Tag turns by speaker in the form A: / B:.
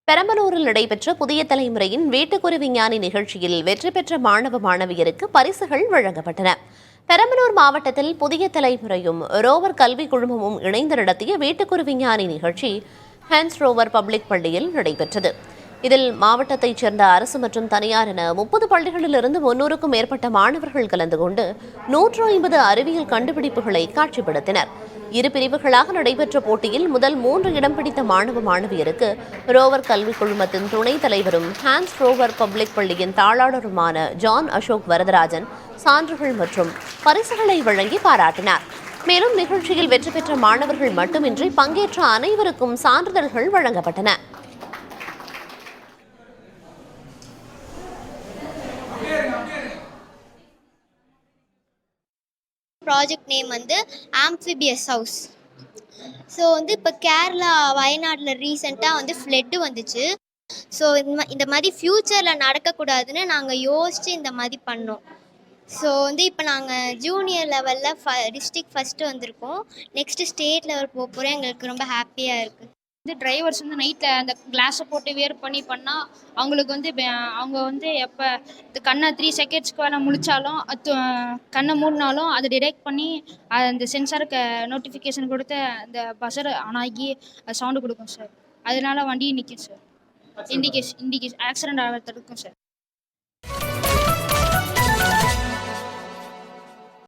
A: பெரம்பலூரில் நடைபெற்ற புதிய தலைமுறையின் வீட்டுக்குரு விஞ்ஞானி நிகழ்ச்சியில் வெற்றி பெற்ற மாணவ மாணவியருக்கு பரிசுகள் வழங்கப்பட்டன. பெரம்பலூர் மாவட்டத்தில் புதிய தலைமுறையும் ரோவர் கல்வி குழுமமும் இணைந்து நடத்திய வீட்டுக்குரு விஞ்ஞானி நிகழ்ச்சி ஹேன்ஸ் ரோவர் பப்ளிக் பள்ளியில் நடைபெற்றது. இதில் மாவட்டத்தைச் சேர்ந்த அரசு மற்றும் தனியார் என 30 பள்ளிகளிலிருந்து 300க்கும் மேற்பட்ட மாணவர்கள் கலந்து கொண்டு 150 அறிவியல் கண்டுபிடிப்புகளை காட்சிப்படுத்தினர். இரு பிரிவுகளாக நடைபெற்ற போட்டியில் முதல் 3 இடம் பிடித்த மாணவ மாணவியருக்கு ரோவர் கல்விக் குழுமத்தின் துணைத் தலைவரும் ஹேன்ஸ் ரோவர் பப்ளிக் பள்ளியின் தாளாளருமான ஜான் அசோக் வரதராஜன் சான்றுகள் மற்றும் பரிசுகளை வழங்கி பாராட்டினார். மேலும் நிகழ்ச்சியில் வெற்றி பெற்ற மாணவர்கள் மட்டுமின்றி பங்கேற்ற அனைவருக்கும் சான்றிதழ்கள் வழங்கப்பட்டன.
B: Project name amphibious house. So இப்போ கேரளா வயநாட்டில் ரீசெண்டாக ஃப்ளட்டு வந்துச்சு. ஸோ இந்த மாதிரி ஃப்யூச்சரில் நடக்கக்கூடாதுன்னு நாங்கள் யோசித்து இந்த மாதிரி பண்ணோம். ஸோ இப்போ நாங்கள் ஜூனியர் லெவலில் டிஸ்ட்ரிக்ட் ஃபஸ்ட்டு வந்திருக்கோம். நெக்ஸ்ட்டு ஸ்டேட் லெவல் போக போகிறோம். எங்களுக்கு ரொம்ப ஹாப்பியாக இருக்குது.
C: டிரைவர்ஸ் நைட்டில் அந்த கிளாஸை போட்டு வியர் பண்ணால் அவங்களுக்கு அவங்க எப்போ கண்ணை 3 செகண்ட்ஸ்க்கு வேலை முழிச்சாலும் கண்ணை மூடினாலும் அதை டிடெக்ட் பண்ணி அந்த சென்சாருக்கு நோட்டிஃபிகேஷன் கொடுத்து அந்த பஸர் ஆன் ஆகி அது சவுண்டு கொடுக்கும் சார். அதனால வண்டி நிற்கும் சார். இண்டிகேஷன் ஆக்சிடென்ட் ஆகிறதுக்கும் சார்.